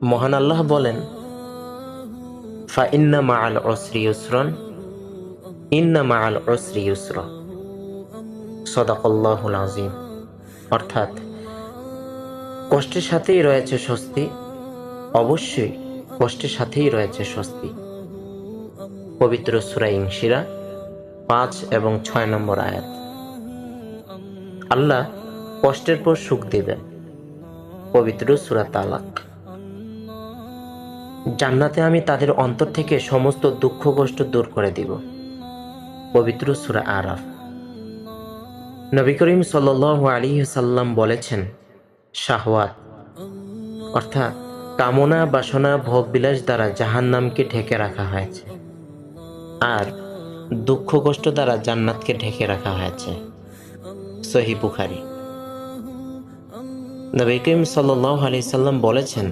মহান আল্লাহ বলেন, ফা ইন্না মাআল উসরি ইউসরান, ইন্না মাআল উসরি ইউসরা, সাদাকাল্লাহুল আযীম। অর্থাৎ কষ্টের সাথেই রয়েছে স্বস্তি, অবশ্যই কষ্টের সাথেই রয়েছে স্বস্তি। পবিত্র সূরা ইনশিরা ৫ এবং ৬ নম্বর আয়াত। আল্লাহ কষ্টের পর সুখ দিবেন। পবিত্র সূরা তালাক। জান্নাতে আমি তাদের অন্তর থেকে সমস্ত দুঃখ কষ্ট দূর করে দিব। পবিত্র সূরা আরাফ। নবী করিম সাল্লাল্লাহু আলাইহি ওয়াসাল্লাম বলেছেন, শাহওয়াত অর্থাৎ কামনা বাসনা ভোগবিলাস দ্বারা জাহান্নামকে ঢেকে রাখা হয়েছে, আর দুঃখ কষ্ট দ্বারা জান্নাতকে ঢেকে রাখা হয়েছে। সহিহ বুখারী। নবী করিম সাল্লাল্লাহু আলাইহি ওয়াসাল্লাম বলেছেন,